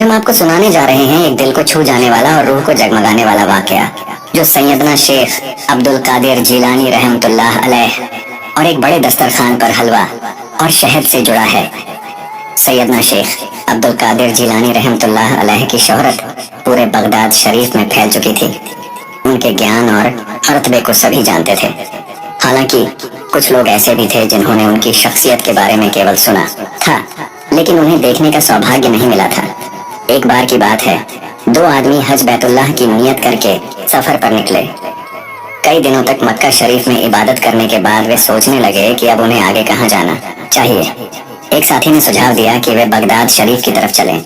हम आपको सुनाने जा रहे हैं एक दिल को छू जाने वाला और रूह को जगमगाने वाला वाकया, जो सैयदना शेख अब्दुल कादिर जिलानी रहमतुल्लाह अलैह और एक बड़े दस्तरखान पर हलवा और शहद से जुड़ा है। सैयदना शेख अब्दुल कादिर जिलानी रहमतुल्लाह अलैह की शोहरत पूरे बगदाद शरीफ में फैल चुकी थी। उनके ज्ञान और रत्बे को सभी जानते थे। हालांकि कुछ लोग ऐसे भी थे जिन्होंने उनकी शख्सियत के बारे में केवल सुना था, लेकिन उन्हें देखने का सौभाग्य नहीं मिला था। एक बार की बात है, दो आदमी हज बैतुल्लाह की नियत करके सफर पर निकले। कई दिनों तक मक्का शरीफ में इबादत करने के बाद वे सोचने लगे कि अब उन्हें आगे कहाँ जाना चाहिए। एक साथी ने सुझाव दिया कि वे बगदाद शरीफ की तरफ चलें।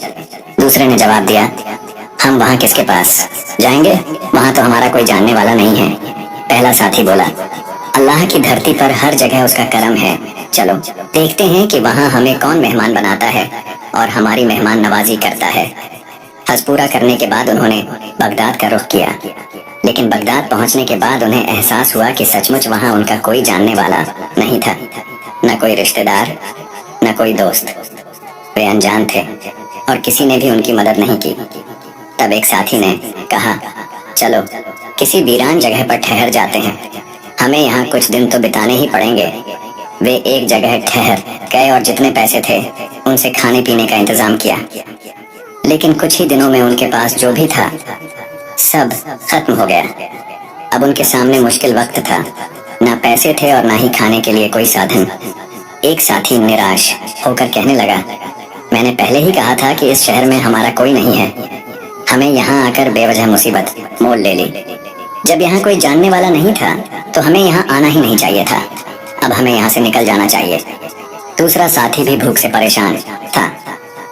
दूसरे ने जवाब दिया, हम वहाँ किसके पास जाएंगे, वहाँ तो हमारा कोई जानने वाला नहीं है। पहला साथी बोला, अल्लाह की धरती पर हर जगह उसका करम है, चलो देखते हैं कि वहाँ हमें कौन मेहमान बनाता है और हमारी मेहमान नवाजी करता है। हज पूरा करने के बाद उन्होंने बगदाद का रुख किया, लेकिन बगदाद पहुंचने के बाद उन्हें एहसास हुआ कि सचमुच वहां उनका कोई जानने वाला नहीं था, न कोई रिश्तेदार, न कोई दोस्त। वे अनजान थे और किसी ने भी उनकी मदद नहीं की। तब एक साथी ने कहा, चलो किसी वीरान जगह पर ठहर जाते हैं, हमें यहाँ कुछ दिन तो बिताने ही पड़ेंगे। वे एक जगह ठहर गए और जितने पैसे थे उनसे खाने पीने का इंतजाम किया, लेकिन कुछ ही दिनों में उनके पास जो भी था सब खत्म हो गया। अब उनके सामने मुश्किल वक्त था, ना पैसे थे और ना ही खाने के लिए कोई साधन। एक साथी निराश होकर कहने लगा, मैंने पहले ही कहा था कि इस शहर में हमारा कोई नहीं है, हमें यहाँ आकर बेवजह मुसीबत मोल ले ली। जब यहाँ कोई जानने वाला नहीं था तो हमें यहाँ आना ही नहीं चाहिए था, अब हमें यहाँ से निकल जाना चाहिए। दूसरा साथी भी भूख से परेशान था।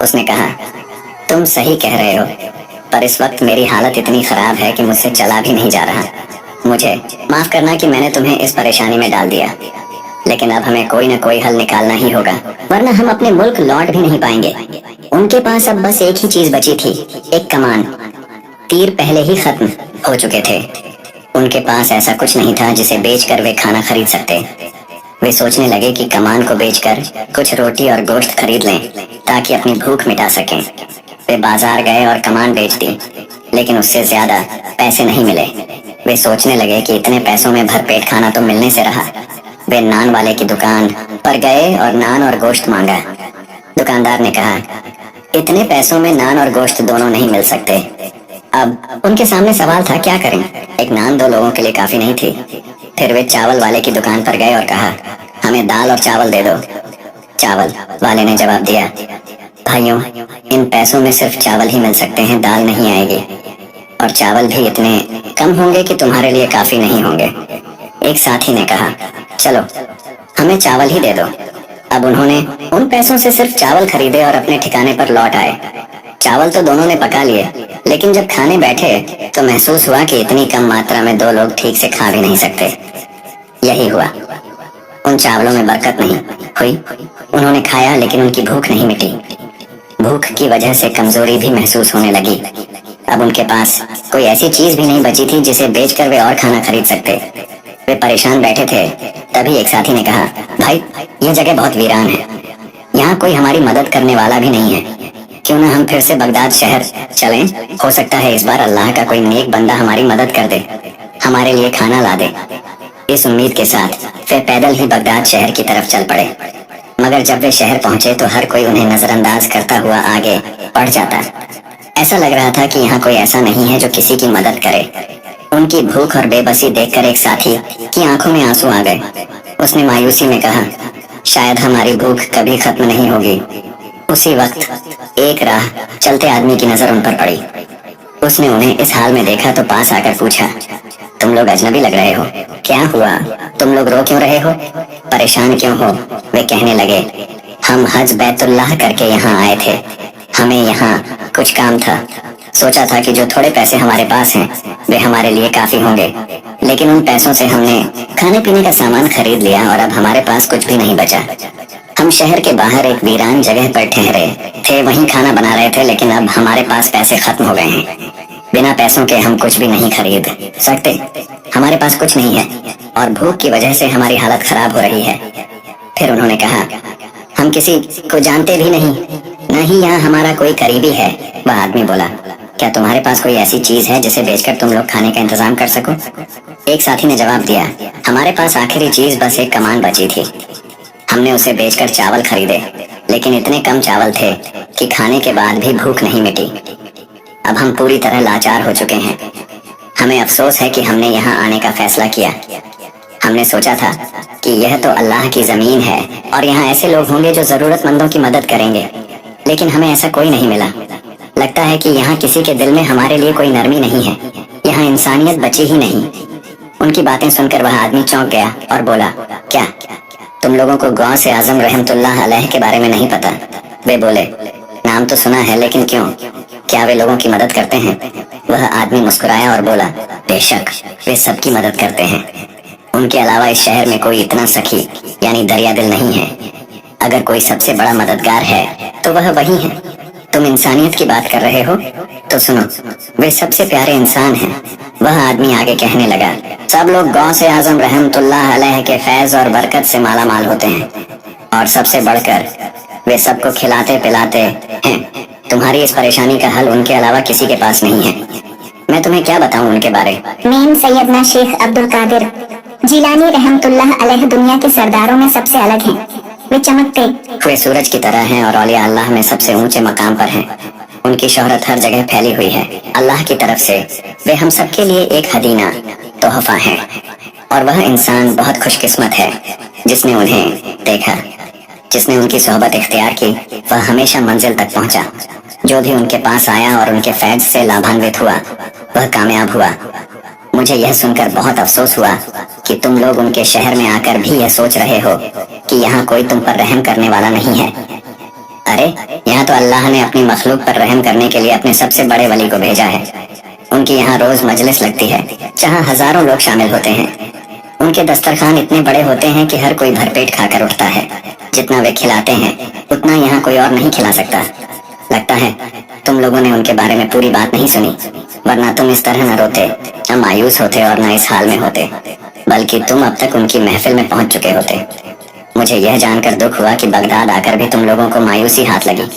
उसने कहा, तुम सही कह रहे हो, पर इस वक्त मेरी हालत इतनी खराब है कि मुझसे चला भी नहीं जा रहा। मुझे माफ करना कि मैंने तुम्हें इस परेशानी में डाल दिया, लेकिन अब हमें कोई न कोई हल निकालना ही होगा, वरना हम अपने मुल्क लौट भी नहीं पाएंगे। उनके पास अब बस एक ही चीज बची थी, एक कमान। तीर पहले ही खत्म हो चुके थे। उनके पास ऐसा कुछ नहीं था जिसे बेचकर वे खाना खरीद सकते। वे सोचने लगे कि कमान को बेचकर कुछ रोटी और गोश्त खरीद लें ताकि अपनी भूख मिटा सकें। वे बाजार गए और कमान बेच दी, लेकिन उससे ज्यादा पैसे नहीं मिले। वे सोचने लगे कि इतने पैसों में भरपेट खाना तो मिलने से रहा। वे नान वाले की दुकान पर गए और नान और गोश्त मांगा। दुकानदार ने कहा, इतने पैसों में नान और गोश्त दोनों नहीं मिल सकते। अब उनके सामने सवाल था, क्या करें? एक नान दो लोगों के लिए काफी नहीं थी। फिर वे चावल वाले की दुकान पर गए और कहा, हमें दाल और चावल दे दो। चावल वाले ने जवाब दिया, भाइयों, इन पैसों में सिर्फ चावल ही मिल सकते हैं, दाल नहीं आएगी, और चावल भी इतने कम होंगे कि तुम्हारे लिए काफी नहीं होंगे। एक साथी ने कहा, चलो हमें चावल ही दे दो। अब उन्होंने उन पैसों से सिर्फ चावल खरीदे और अपने ठिकाने पर लौट आए। चावल तो दोनों ने पका लिए, लेकिन जब खाने बैठे तो महसूस हुआ कि इतनी कम मात्रा में दो लोग ठीक से खा भी नहीं सकते। यही हुआ, उन चावलों में बरकत नहीं हुई। उन्होंने खाया लेकिन उनकी भूख नहीं मिटी। भूख की वजह से कमजोरी भी महसूस होने लगी। अब उनके पास कोई ऐसी चीज भी नहीं बची थी जिसे बेचकर वे और खाना खरीद सकते। वे परेशान बैठे थे। तभी एक साथी ने कहा, भाई, यह जगह बहुत वीरान है, यहाँ कोई हमारी मदद करने वाला भी नहीं है। क्यों ना हम फिर से बगदाद शहर चलें? हो सकता है इस बार अल्लाह का कोई नेक बंदा हमारी मदद कर दे, हमारे लिए खाना ला दे। इस उम्मीद के साथ वे पैदल ही बगदाद शहर की तरफ चल पड़े। मगर जब वे शहर पहुंचे तो हर कोई उन्हें नजरअंदाज करता हुआ आगे बढ़ जाता। ऐसा लग रहा था कि यहाँ कोई ऐसा नहीं है जो किसी की मदद करे। उनकी भूख और बेबसी देखकर एक साथी की आंखों में आंसू आ गए। उसने मायूसी में कहा, शायद हमारी भूख कभी खत्म नहीं होगी। उसी वक्त एक राह चलते आदमी की नजर उन पर पड़ी। उसने उन्हें इस हाल में देखा तो पास आकर पूछा, तुम लोग अजनबी लग रहे हो, क्या हुआ? तुम लोग रो क्यों रहे हो? परेशान क्यों हो? वे कहने लगे, हम हज बैतुल्लाह करके यहाँ आए थे, हमें यहाँ कुछ काम था। सोचा था कि जो थोड़े पैसे हमारे पास हैं वे हमारे लिए काफी होंगे, लेकिन उन पैसों से हमने खाने पीने का सामान खरीद लिया और अब हमारे पास कुछ भी नहीं बचा। हम शहर के बाहर एक वीरान जगह पर ठहरे थे, वहीं खाना बना रहे थे, लेकिन अब हमारे पास पैसे खत्म हो गए हैं। बिना पैसों के हम कुछ भी नहीं खरीद सकते, हमारे पास कुछ नहीं है और भूख की वजह से हमारी हालत खराब हो रही है। फिर उन्होंने कहा, हम किसी को जानते भी नहीं, नहीं, यहाँ हमारा कोई करीबी है, वह आदमी बोला। क्या तुम्हारे पास कोई ऐसी चीज है जिसे बेचकर तुम लोग खाने का इंतजाम कर सको? एक साथी ने जवाब दिया, हमारे पास आखिरी चीज बस एक कमान बची थी। हमने उसे बेचकर चावल खरीदे, लेकिन इतने कम चावल थे कि खाने के बाद भी भूख नहीं मिटी। अब हम पूरी तरह लाचार हो चुके हैं। हमें अफसोस है कि हमने यहाँ आने का फैसला किया। हमने सोचा था कि यह तो अल्लाह की जमीन है और यहाँ ऐसे लोग होंगे जो जरूरतमंदों की मदद करेंगे, लेकिन हमें ऐसा कोई नहीं मिला। लगता है कि यहाँ किसी के दिल में हमारे लिए कोई नरमी नहीं है। यहाँ इंसानियत बची ही नहीं। उनकी बातें सुनकर वह आदमी चौंक गया और बोला, क्या तुम लोगों को गौस ए आजम रहमतुल्लाह अलैह के बारे में नहीं पता? वे बोले, नाम तो सुना है, लेकिन क्यों? क्या वे लोगों की मदद करते हैं? वह आदमी मुस्कुराया और बोला, बेशक वे सबकी मदद करते हैं। उनके अलावा इस शहर में कोई इतना सखी यानी दरिया दिल नहीं है। अगर कोई सबसे बड़ा मददगार है तो वह वही है। तुम इंसानियत की बात कर रहे हो तो सुनो, वे सबसे प्यारे इंसान हैं। वह आदमी आगे कहने लगा, सब लोग गौस ए आजम रहमतुल्लाह अलैह के फैज और बरकत से माला माल होते हैं, और सबसे बढ़कर वे सबको खिलाते पिलाते हैं। तुम्हारी इस परेशानी का हल उनके अलावा किसी के पास नहीं है। मैं तुम्हें क्या बताऊं उनके बारे? मेम सैयदना शेख अब्दुल कादिर जिलानी रहमतुल्लाह अलैह दुनिया के सरदारों में सबसे अलग हैं। वे चमकते हुए सूरज की तरह हैं और औलिया अल्लाह में सबसे ऊंचे मकाम पर हैं। उनकी शोहरत हर जगह फैली हुई है। अल्लाह की तरफ से वे हम सबके लिए एक हदीना तोहफा है, और वह इंसान बहुत खुशकिस्मत है जिसने उन्हें देखा, जिसने उनकी सोहबत इख्तियार की। वह हमेशा मंजिल तक पहुंचा। जो भी उनके पास आया और उनके फैज से लाभान्वित हुआ, वह कामयाब हुआ। मुझे यह सुनकर बहुत अफसोस हुआ कि तुम लोग उनके शहर में आकर भी यह सोच रहे हो कि यहाँ कोई तुम पर रहम करने वाला नहीं है। अरे, यहाँ तो अल्लाह ने अपनी मखलूक पर रहम करने के लिए अपने सबसे बड़े वली को भेजा है। उनकी यहाँ रोज मजलिस लगती है जहाँ हजारों लोग शामिल होते हैं। उनके दस्तरखान इतने बड़े होते हैं कि हर कोई भरपेट खाकर उठता है। जितना वे खिलाते हैं उतना यहाँ कोई और नहीं खिला सकता। लगता है तुम लोगों ने उनके बारे में पूरी बात नहीं सुनी, वरना तुम इस तरह न रोते, न मायूस होते और न इस हाल में होते, बल्कि तुम अब तक उनकी महफिल में पहुंच चुके होते। मुझे यह जानकर दुख हुआ कि बगदाद आकर भी तुम लोगों को मायूसी हाथ लगी।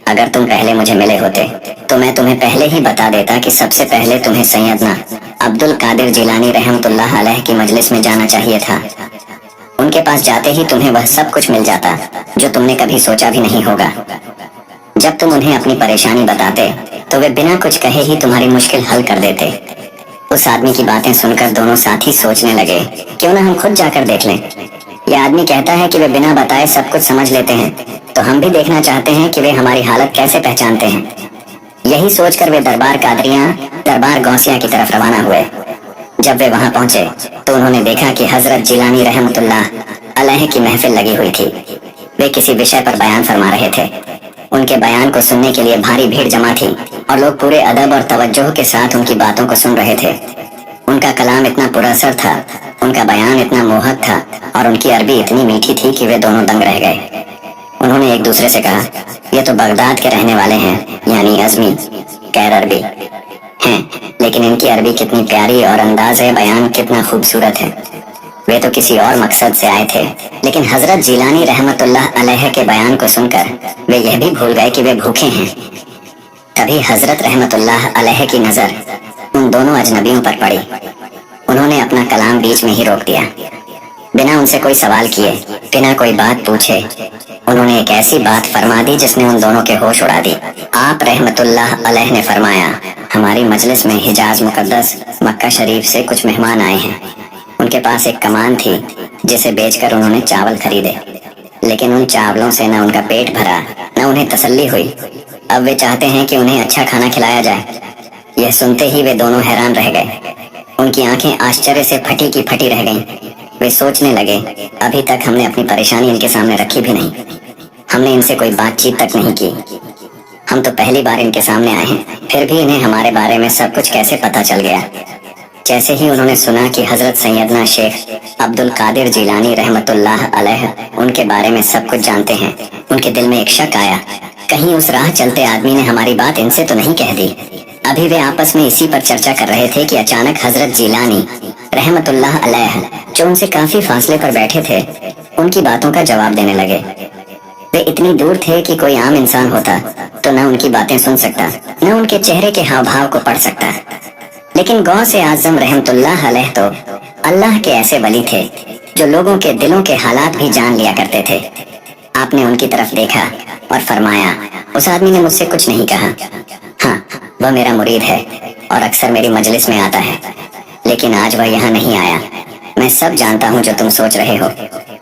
अगर तुम पहले मुझे मिले होते तो मैं तुम्हें पहले ही बता देता कि सबसे पहले तुम्हें सैयदना अब्दुल कादिर जिलानी रहमतुल्लाह अलैह की मजलिस में जाना चाहिए था। उनके पास जाते ही तुम्हें वह सब कुछ मिल जाता जो तुमने कभी सोचा भी नहीं होगा। जब तुम उन्हें अपनी परेशानी बताते तो वे बिना कुछ कहे ही तुम्हारी मुश्किल हल कर देते। उस आदमी की बातें सुनकर दोनों साथी सोचने लगे, क्यों ना हम खुद जाकर देख लें। यह आदमी कहता है कि वे बिना बताए सब कुछ समझ लेते हैं, तो हम भी देखना चाहते हैं कि वे हमारी हालत कैसे पहचानते हैं। यही सोचकर वे दरबार गौसिया की तरफ रवाना हुए। जब वे वहां पहुंचे तो उन्होंने देखा कि हजरत जिलानी रहमतुल्लाह अलैह की महफिल लगी हुई थी। वे किसी विषय पर बयान फरमा रहे थे। उनके बयान को सुनने के लिए भारी भीड़ जमा थी और लोग पूरे अदब और तवज्जो के साथ उनकी बातों को सुन रहे थे। उनका कलाम इतना पुरअसर था, उनका बयान इतना मोहक था और उनकी अरबी इतनी मीठी थी कि वे दोनों दंग रह गए। उन्होंने एक दूसरे से कहा, ये तो बगदाद के रहने वाले हैं, यानी अजमी गैर अरबी हैं, लेकिन इनकी अरबी कितनी प्यारी और अंदाज बयान कितना खूबसूरत है। वे तो किसी और मकसद से आए थे, लेकिन हजरत जिलानी रहमतुल्लाह अलैह के बयान को सुनकर वे यह भी भूल गए कि वे भूखे हैं। तभी हजरत रहमतुल्लाह अलैह की नजर उन दोनों अजनबियों पर पड़ी। उन्होंने अपना कलाम बीच में ही रोक दिया। बिना उनसे कोई सवाल किए, बिना कोई बात पूछे, उन्होंने एक ऐसी बात फरमा दी जिसने उन दोनों के होश उड़ा दी। आप रहमतुल्लाह अलैह ने फरमाया, हमारी मजलिस में हिजाज मुकद्दस मक्का शरीफ से कुछ मेहमान आए हैं। उनके पास एक कमान थी जिसे बेचकर उन्होंने चावल खरीदे, लेकिन उन चावलों से न उनका पेट भरा न उन्हें तसल्ली हुई। अब वे चाहते हैं कि उन्हें अच्छा खाना खिलाया जाए। यह सुनते ही वे दोनों हैरान रह गए। उनकी आंखें आश्चर्य से फटी की फटी रह गईं। वे सोचने लगे, अभी तक हमने अपनी परेशानी इनके सामने रखी भी नहीं, हमने इनसे कोई बातचीत तक नहीं की। हम तो पहली बार इनके सामने आए हैं, फिर भी इन्हें हमारे बारे में सब कुछ कैसे पता चल गया। जैसे ही उन्होंने सुना कि हजरत सैयदना शेख अब्दुल कादिर जिलानी रहमतुल्लाह अलैह उनके बारे में सब कुछ जानते हैं, उनके दिल में एक शक आया, कहीं उस राह चलते आदमी ने हमारी बात इनसे तो नहीं कह दी। अभी वे आपस में इसी पर चर्चा कर रहे थे कि अचानक हजरत जिलानी रहमतुल्लाह अलैह जो उनसे काफी फासले पर बैठे थे, उनकी बातों का जवाब देने लगे। वे इतनी दूर थे कि कोई आम इंसान होता तो न उनकी बातें सुन सकता, न उनके चेहरे के हाव भाव को पढ़ सकता। लेकिन गौसे आजम रहमतुल्लाह अलैह तो अल्लाह के ऐसे वली थे जो लोगों के दिलों के हालात भी जान लिया करते थे। आपने उनकी तरफ देखा और फरमाया, उस आदमी ने मुझसे कुछ नहीं कहा। हाँ, वह मेरा मुरीद है और अक्सर मेरी मजलिस में आता है, लेकिन आज वह यहाँ नहीं आया। मैं सब जानता हूँ जो तुम सोच रहे हो।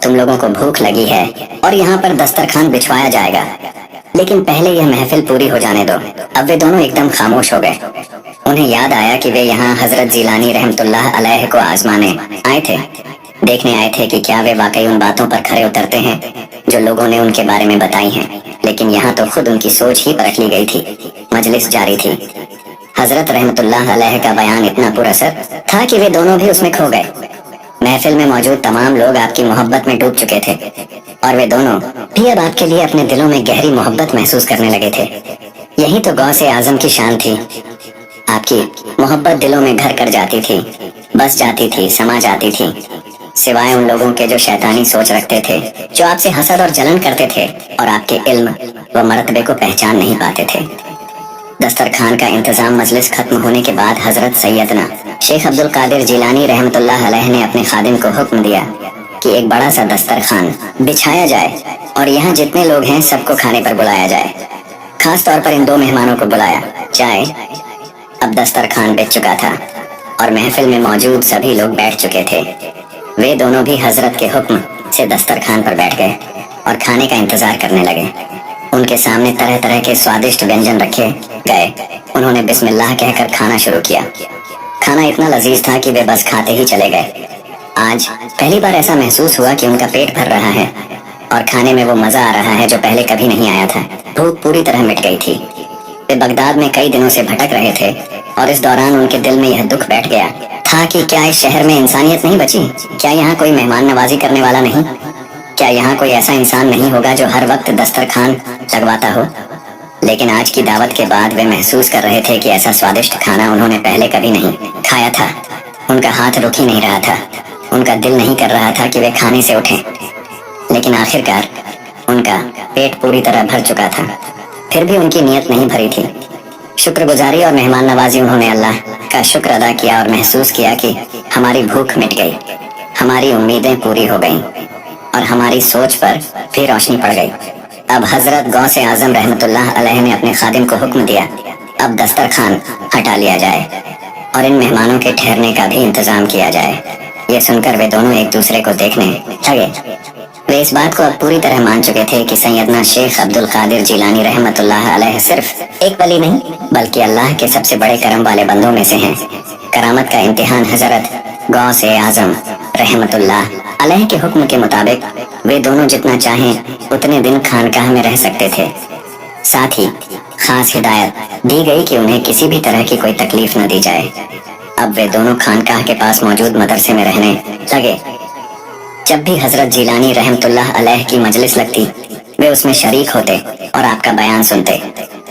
तुम लोगों को भूख लगी है और यहाँ पर दस्तरखान बिछवाया जाएगा, लेकिन पहले यह महफिल पूरी हो जाने दो। अब वे दोनों एकदम खामोश हो गए। उन्हें याद आया कि वे यहाँ हजरत जिलानी रहमतुल्लाह अलैह को आजमाने आए थे, देखने आए थे कि क्या वे वाकई उन बातों पर खरे उतरते हैं जो लोगों ने उनके बारे में बताई हैं। लेकिन यहाँ तो खुद उनकी सोच ही परख ली गई थी। मजलिस जारी थी। हजरत रहमतुल्लाह अलैह का बयान इतना पुरअसर था कि वे दोनों भी उसमें खो गए। महफिल में मौजूद तमाम लोग आपकी मोहब्बत में डूब चुके थे और वे दोनों भी अब आपके लिए अपने दिलों में गहरी मोहब्बत महसूस करने लगे थे। यही तो गौसे आजम की शान थी। आपकी मोहब्बत दिलों में घर कर जाती थी, बस जाती थी, समा जाती थी, सिवाय उन लोगों के जो शैतानी सोच रखते थे, जो आपसे हसद और जलन करते थे और आपके इल्म व मर्तबे को पहचान नहीं पाते थे। दस्तरखान का इंतजाम मजलिस खत्म होने के बाद हजरत सैयदना शेख अब्दुल कादिर जिलानी रहमतुल्लाह अलैह ने अपने खादिम को हुक्म दिया कि एक बड़ा सा दस्तरखान बिछाया जाए और यहाँ जितने लोग हैं सबको खाने पर बुलाया जाए। खास तौर पर इन दो मेहमानों को बुलाया जाए। अब दस्तरखान बिछ चुका था और महफिल में मौजूद सभी लोग बैठ चुके थे। वे दोनों भी हजरत के हुक्म से दस्तरखान पर बैठ गए और खाने का इंतजार करने लगे। उनके सामने तरह तरह के स्वादिष्ट व्यंजन रखे गए। उन्होंने बिस्मिल्लाह कहकर खाना शुरू किया। खाना इतना लजीज था कि वे बस खाते ही चले गए। आज पहली बार ऐसा महसूस हुआ कि उनका पेट भर रहा है और खाने में वो मजा आ रहा है जो पहले कभी नहीं आया था। भूख पूरी तरह मिट गई थी। वे बगदाद में कई दिनों से भटक रहे थे और इस दौरान उनके दिल में यह दुख बैठ गया था कि क्या इस शहर में इंसानियत नहीं बची? क्या यहाँ कोई मेहमान नवाजी करने वाला नहीं? क्या यहाँ कोई ऐसा इंसान नहीं होगा जो हर वक्त दस्तरखान लगवाता हो? लेकिन आज की दावत के बाद वे महसूस कर रहे थे कि ऐसा स्वादिष्ट खाना उन्होंने पहले कभी नहीं खाया था। उनका हाथ रुक ही नहीं रहा था। उनका दिल नहीं कर रहा था कि वे खाने से उठें। लेकिन आखिरकार उनका पेट पूरी तरह भर चुका था। फिर भी उनकी नीयत नहीं भरी थी। शुक्रगुजारी और मेहमान नवाजी उन्होंने अल्लाह का शुक्र अदा किया और महसूस किया कि हमारी भूख मिट गई, हमारी उम्मीदें पूरी हो गईं और हमारी सोच पर फिर रोशनी पड़ गई। अब हजरत गौसे आजम रहमतुल्लाह अलैह ने अपने खादिम को हुक्म दिया, अब दस्तरखान हटा लिया जाए और इन मेहमानों के ठहरने का भी इंतजाम किया जाए। ये सुनकर वे दोनों एक दूसरे को देखने लगे। वे इस बात को अब पूरी तरह मान चुके थे कि सैयदना शेख अब्दुल कादिर जिलानी रहमतुल्लाह अलैह सिर्फ एक वली नहीं बल्कि अल्लाह के सबसे बड़े करम वाले बंदों में से हैं। करामत का इम्तिहान हजरत गौसे आजम रहमतुल्लाह अलैह के हुक्म के मुताबिक वे दोनों जितना चाहें उतने दिन खानकाह में रह सकते थे। साथ ही खास हिदायत दी गई कि उन्हें किसी भी तरह की कोई तकलीफ न दी जाए। अब वे दोनों खानकाह के पास मौजूद मदरसे में रहने लगे। जब भी हजरत जिलानी रहमतुल्लाह अलैह की मजलिस लगती वे उसमें शरीक होते और आपका बयान सुनते।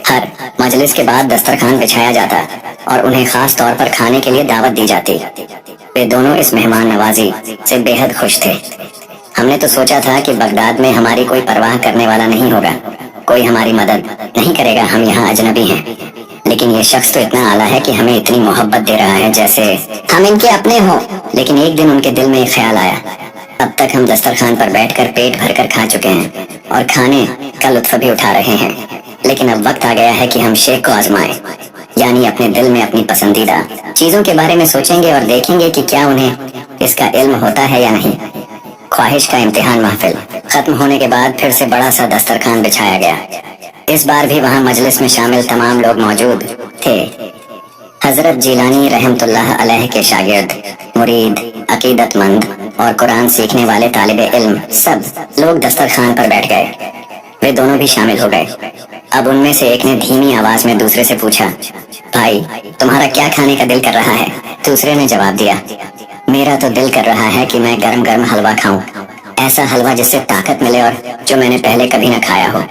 हर मजलिस के बाद दस्तरखान बिछाया जाता और उन्हें खास तौर पर खाने के लिए दावत दी जाती। वे दोनों इस मेहमान नवाजी से बेहद खुश थे। हमने तो सोचा था कि बगदाद में हमारी कोई परवाह करने वाला नहीं होगा, कोई हमारी मदद नहीं करेगा, हम यहाँ अजनबी हैं। लेकिन ये शख्स तो इतना आला है कि हमें इतनी मोहब्बत दे रहा है जैसे हम इनके अपने हों। लेकिन एक दिन उनके दिल में एक ख्याल आया, अब तक हम दस्तरखान पर बैठकर पेट भरकर खा चुके हैं और खाने का लुत्फ भी उठा रहे हैं, लेकिन अब वक्त आ गया है कि हम शेख को आजमाएं, यानी अपने दिल में अपनी पसंदीदा चीजों के बारे में सोचेंगे और देखेंगे कि क्या उन्हें इसका इल्म होता है या नहीं। ख्वाहिश का इम्तिहान महफिल खत्म होने के बाद फिर से बड़ा सा दस्तरखान बिछाया गया। इस बार भी वहाँ मजलिस में शामिल तमाम लोग मौजूद थे। हजरत जिलानी रहमतुल्लाह अलैह के शागिर्द, मुरीद, अकीदतमंद और कुरान सीखने वाले तालिबे इल्म सब लोग दस्तरखान पर बैठ गए। वे दोनों भी शामिल हो गए। अब उनमें से एक ने धीमी आवाज में दूसरे से पूछा, भाई तुम्हारा क्या खाने का दिल कर रहा है? दूसरे ने जवाब दिया, मेरा तो दिल कर रहा है कि मैं गरम गरम हलवा खाऊं, ऐसा हलवा जिससे ताकत मिले और जो मैंने पहले कभी न खाया हो।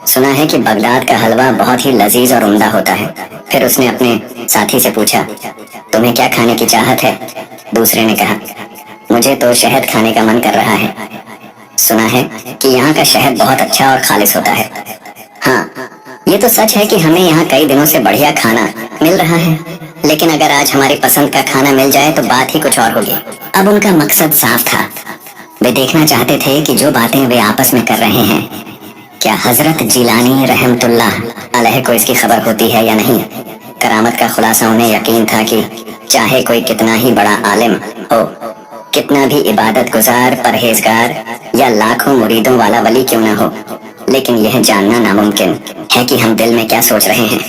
सुना है कि बगदाद का हलवा बहुत ही लजीज और उम्दा होता है। फिर उसने अपने साथी से पूछा, तुम्हें क्या खाने की चाहत है? दूसरे ने कहा, मुझे तो शहद खाने का मन कर रहा है। सुना है कि यहाँ का शहद बहुत अच्छा और खालिस होता है। हाँ, ये तो सच है कि हमें यहाँ कई दिनों से बढ़िया खाना मिल रहा है, लेकिन अगर आज हमारी पसंद का खाना मिल जाए तो बात ही कुछ और होगी। अब उनका मकसद साफ था। वे देखना चाहते थे कि जो बातें वे आपस में कर रहे हैं, क्या हजरत जिलानी रहमतुल्लाह अलैह को इसकी खबर होती है या नहीं। करामत का खुलासा उन्हें यकीन था कि चाहे कोई कितना ही बड़ा आलिम हो, कितना भी इबादत गुजार, परहेजगार या लाखों मुरीदों वाला वली क्यों ना हो, लेकिन यह जानना नामुमकिन है कि हम दिल में क्या सोच रहे हैं।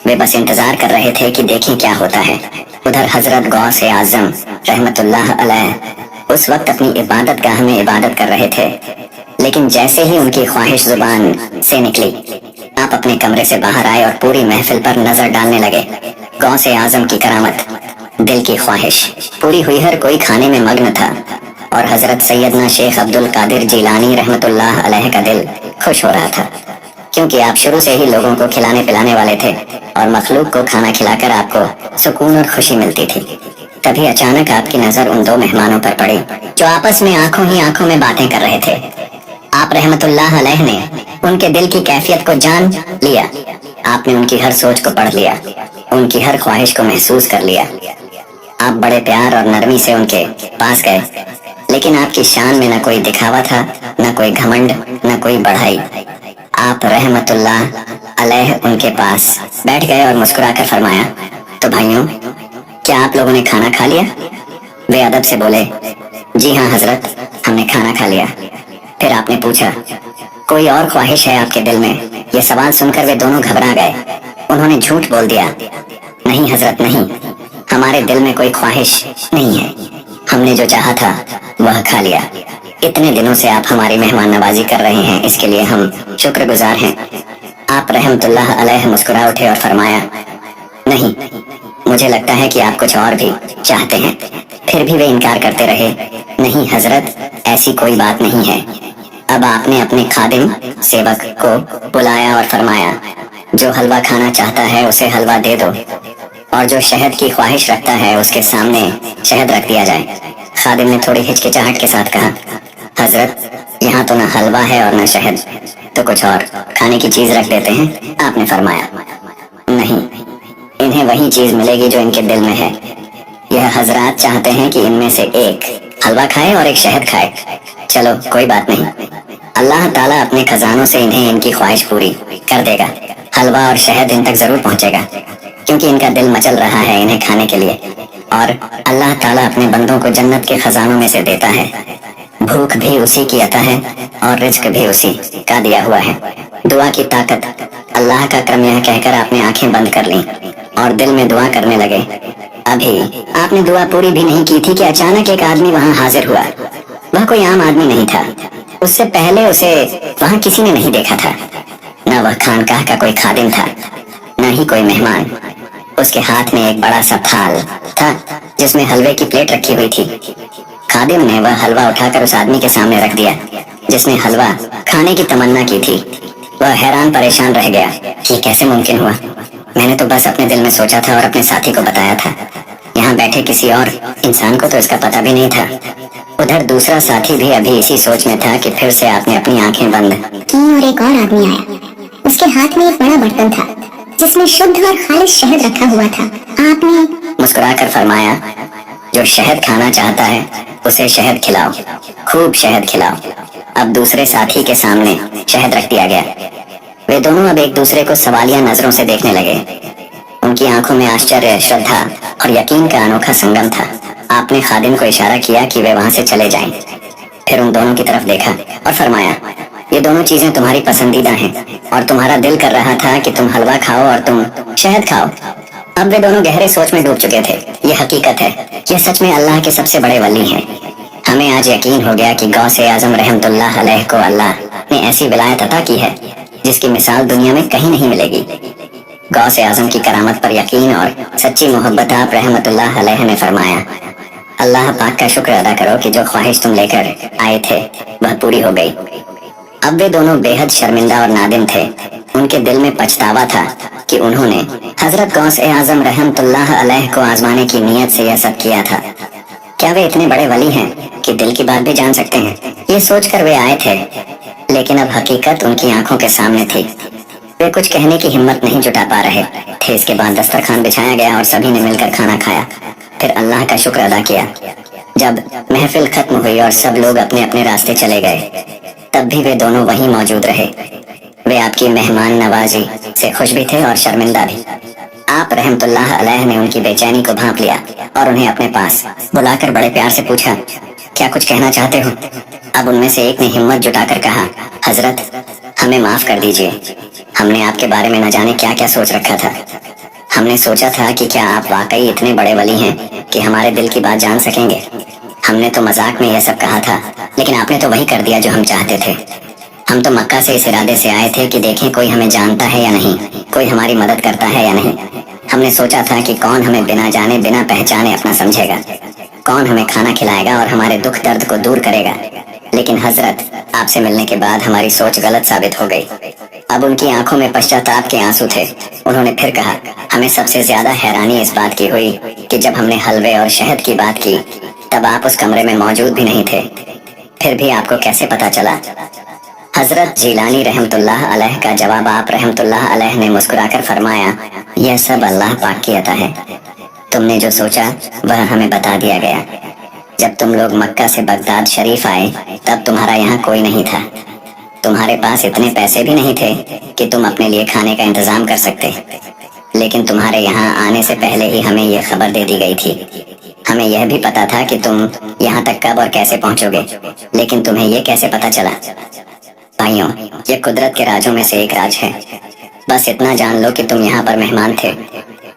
वे बस इंतजार कर रहे थे कि देखें क्या होता है। उधर हजरत गौस आजम रहमतुल्लाह अलैह उस वक्त अपनी इबादत गाह में इबादत कर रहे थे, लेकिन जैसे ही उनकी ख्वाहिश जुबान से निकली, आप अपने कमरे से बाहर आए और पूरी महफिल पर नजर डालने लगे। गौस आजम की करामत, दिल की ख्वाहिश पूरी हुई, हर कोई खाने में मग्न था और हजरत सैयदना शेख अब्दुल कादिर जिलानी रहमतुल्लाह अलैह का दिल खुश हो रहा था, क्योंकि आप शुरू से ही लोगों को खिलाने पिलाने वाले थे और मखलूक को खाना खिलाकर आपको सुकून और खुशी मिलती थी। तभी अचानक आपकी नजर उन दो मेहमानों पर पड़ी जो आपस में आंखों ही आंखों में बातें कर रहे थे। आप रहमतुल्लाह अलैह ने उनके दिल की कैफियत को जान लिया। आपने उनकी हर सोच को पढ़ लिया, उनकी हर ख्वाहिश को महसूस कर लिया। आप बड़े प्यार और नरमी से उनके पास गए, लेकिन आपकी शान में न कोई दिखावा था, न कोई घमंड, न कोई बढ़ाई। आप रहमतुल्लाह अलैह उनके पास बैठ गए और मुस्कुराकर फरमाया, तो भाइयों, क्या आप लोगों ने खाना खा लिया? वे अदब से बोले, जी हाँ हजरत, हमने खाना खा लिया। फिर आपने पूछा, कोई और ख्वाहिश है आपके दिल में? ये सवाल सुनकर वे दोनों घबरा गए। उन्होंने झूठ बोल दिया, नहीं हजरत नहीं, हमारे दिल में कोई ख्वाहिश नहीं है, हमने जो चाहा था वह खा लिया। इतने दिनों से आप हमारी मेहमान नवाजी कर रहे हैं, इसके लिए हम शुक्रगुजार हैं। आप रहमतुल्लाह अलैह मुस्कुरा उठे और फरमाया, नहीं, मुझे लगता है कि आप कुछ और भी चाहते हैं। फिर भी वे इनकार करते रहे, नहीं हजरत, ऐसी कोई बात नहीं है। अब आपने अपने खादिम सेवक को बुलाया और फरमाया, जो हलवा खाना चाहता है उसे हलवा दे दो, और जो शहद की ख्वाहिश रखता है उसके सामने शहद रख दिया जाए। खादिम ने थोड़ी हिचकिचाहट के साथ कहा, हजरत, यहाँ तो न हलवा है और न शहद, तो कुछ और खाने की चीज रख देते हैं। आपने फरमाया, नहीं, इन्हें वही चीज मिलेगी जो इनके दिल में है। यह हजरात चाहते हैं कि इनमें से एक हलवा खाए और एक शहद खाए। चलो कोई बात नहीं, अल्लाह ताला अपने खजानों से इन्हें इनकी ख्वाहिश पूरी कर देगा। हलवा और शहद इन तक जरूर पहुंचेगा, क्योंकि इनका दिल मचल रहा है इन्हें खाने के लिए, और अल्लाह ताला अपने बंदों को जन्नत के खजानों में से देता है। भूख भी उसी की अता है और रिज्क भी उसी का दिया हुआ है। दुआ की ताकत, अल्लाह का करम, यह कहकर आपने आंखें बंद कर ली और दिल में दुआ करने लगे। अभी आपने दुआ पूरी भी नहीं की थी कि अचानक एक आदमी वहां हाजिर हुआ। वह कोई आम आदमी नहीं था, उससे पहले उसे वहां किसी ने नहीं देखा था। न वह खानकाह का कोई खादिम था, न ही कोई मेहमान। उसके हाथ में एक बड़ा सा थाल था जिसमें हलवे की प्लेट रखी हुई थी। खादिम ने वह हलवा उठाकर उस आदमी के सामने रख दिया जिसने हलवा खाने की तमन्ना की थी। वह हैरान परेशान रह गया, ये कैसे मुमकिन हुआ? मैंने तो बस अपने दिल में सोचा था और अपने साथी को बताया था। यहाँ बैठे किसी और इंसान को तो इसका पता भी नहीं था। उधर दूसरा साथी भी अभी इसी सोच में था कि फिर से आपने अपनी आंखें बंद की और एक और आदमी आया। उसके हाथ में एक बड़ा बर्तन था जिसमें शुद्ध और खालिश शहद रखा हुआ था। आपने मुस्कुराकर फरमाया, जो शहद खाना चाहता है उसे शहद खिलाओ, खूब शहद खिलाओ। अब दूसरे साथी के सामने शहद रख दिया गया। वे दोनों अब एक दूसरे को सवालिया नजरों से देखने लगे। उनकी आंखों में आश्चर्य, श्रद्धा और यकीन का अनोखा संगम था। आपने खादिम को इशारा किया कि वे वहां से चले जाएं। फिर उन दोनों की तरफ देखा और फरमाया, ये दोनों चीजें तुम्हारी पसंदीदा हैं और तुम्हारा दिल कर रहा था कि तुम हलवा खाओ और तुम शहद खाओ। अब वे दोनों गहरे सोच में डूब चुके थे। ये हकीकत है, ये सच में अल्लाह के सबसे बड़े वली हैं। हमें आज यकीन हो गया कि गौसे आजम रहमतुल्लाह अलैह को अल्लाह ने ऐसी विलायत अता की है जिसकी मिसाल दुनिया में कहीं नहीं मिलेगी। गौसे आजम की करामत पर यकीन और सच्ची मोहब्बत आप रहमतुल्लाह अलैह ने फरमाया, अल्लाह पाक का शुक्र अदा करो कि जो ख्वाहिश तुम लेकर आए थे वह पूरी हो गई। अब वे दोनों बेहद शर्मिंदा और नादिम थे। उनके दिल में पछतावा था कि उन्होंने हजरत गौसे आजम रहमतुल्लाह अलैह को आजमाने की नीयत से यह सब किया था। کیا وہ اتنے بڑے ولی ہیں کہ دل کی بات بھی جان سکتے ہیں؟ یہ سوچ کر وہ آئے تھے، لیکن اب حقیقت ان کی آنکھوں کے سامنے تھی۔ وہ کچھ کہنے کی ہمت نہیں جٹا پا رہے تھے۔ اس کے بعد دسترخوان بچھایا گیا اور سبھی نے مل کر کھانا کھایا، پھر اللہ کا شکر ادا کیا۔ جب محفل ختم ہوئی اور سب لوگ اپنے اپنے راستے چلے گئے، تب بھی وہ دونوں وہیں موجود رہے۔ وہ آپ کی مہمان نوازی سے خوش بھی تھے اور شرمندہ بھی۔ آپ رحمت اللہ علیہ نے ان کی بے چینی کو بھانپ لیا اور انہیں اپنے پاس بلا کر بڑے پیار سے پوچھا، کیا کچھ کہنا چاہتے ہو؟ اب ان میں سے ایک نے ہمت جٹا کر کہا، حضرت ہمیں معاف کر دیجئے، ہم نے آپ کے بارے میں نہ جانے کیا کیا سوچ رکھا تھا۔ ہم نے سوچا تھا کہ کیا آپ واقعی اتنے بڑے ولی ہیں کہ ہمارے دل کی بات جان سکیں گے۔ ہم نے تو مذاق میں یہ سب کہا تھا، لیکن آپ نے تو وہی کر دیا جو ہم چاہتے تھے۔ ہم تو مکہ سے اس ارادے سے آئے تھے کہ دیکھیں کوئی ہمیں جانتا ہے یا نہیں، کوئی ہماری مدد کرتا ہے یا نہیں۔ ہم نے سوچا تھا کہ کون ہمیں بنا جانے بنا پہچانے اپنا سمجھے گا، کون ہمیں کھانا کھلائے گا اور ہمارے دکھ درد کو دور کرے گا۔ لیکن حضرت آپ سے ملنے کے بعد ہماری سوچ غلط ثابت ہو گئی۔ اب ان کی آنکھوں میں پشچاتاپ کے آنسو تھے۔ انہوں نے پھر کہا، ہمیں سب سے زیادہ حیرانی اس بات کی ہوئی کہ جب ہم نے حلوے اور شہد کی بات کی تب آپ اس کمرے میں موجود بھی نہیں تھے، پھر بھی آپ کو کیسے پتا چلا؟ حضرت جیلانی رحمت اللہ علیہ کا جواب آپ رحمت اللہ علیہ نے مسکرا کر فرمایا، یہ سب اللہ پاک کی عطا ہے۔ تم نے جو سوچا وہ ہمیں بتا دیا گیا۔ جب تم لوگ مکہ سے بغداد شریف آئے تب تمہارا یہاں کوئی نہیں تھا، تمہارے پاس اتنے پیسے بھی نہیں تھے کہ تم اپنے لیے کھانے کا انتظام کر سکتے، لیکن تمہارے یہاں آنے سے پہلے ہی ہمیں یہ خبر دے دی گئی تھی۔ ہمیں یہ بھی پتا تھا کہ تم یہاں تک کب اور کیسے پہنچو گے، لیکن تمہیں یہ کیسے پتا چلا؟ بھائیوں، یہ قدرت کے راجوں میں سے ایک راج ہے۔ بس اتنا جان لو کہ تم یہاں پر مہمان تھے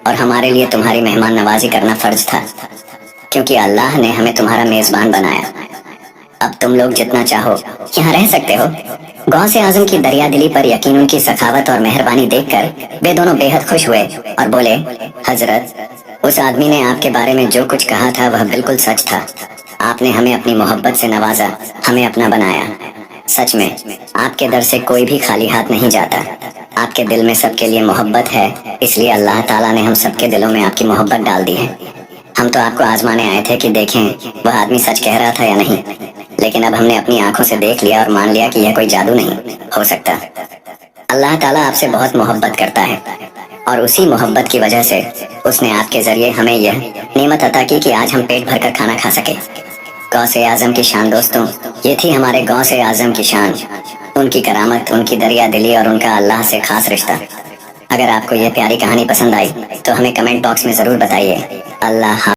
اور ہمارے لیے تمہاری مہمان نوازی کرنا فرض تھا، کیونکہ اللہ نے ہمیں تمہارا میزبان بنایا۔ اب تم لوگ جتنا چاہو یہاں رہ سکتے ہو۔ غوث اعظم کی دریا دلی پر یقین، ان کی سخاوت اور مہربانی دیکھ کر وہ دونوں بے حد خوش ہوئے اور بولے، حضرت اس آدمی نے آپ کے بارے میں جو کچھ کہا تھا وہ بالکل سچ تھا۔ آپ نے ہمیں اپنی محبت سے نوازا، ہمیں اپنا بنایا۔ سچ میں آپ کے در سے کوئی بھی خالی ہاتھ نہیں جاتا۔ آپ کے دل میں سب کے لیے محبت ہے، اس لیے اللہ تعالیٰ نے ہم سب کے دلوں میں آپ کی محبت ڈال دی ہے۔ ہم تو آپ کو آزمانے آئے تھے کہ دیکھیں وہ آدمی سچ کہہ رہا تھا یا نہیں، لیکن اب ہم نے اپنی آنکھوں سے دیکھ لیا اور مان لیا کہ یہ کوئی جادو نہیں ہو سکتا۔ اللہ تعالیٰ آپ سے بہت محبت کرتا ہے اور اسی محبت کی وجہ سے اس نے آپ کے ذریعے ہمیں یہ نعمت عطا کی کہ آج ہم پیٹ بھر کر کھانا کھا سکے۔ غوث اعظم کی شان دوستوں، یہ تھی ہمارے غوث اعظم کی شان، ان کی کرامت، ان کی دریا دلی اور ان کا اللہ سے خاص رشتہ۔ اگر آپ کو یہ پیاری کہانی پسند آئی تو ہمیں کمنٹ باکس میں ضرور بتائیے۔ اللہ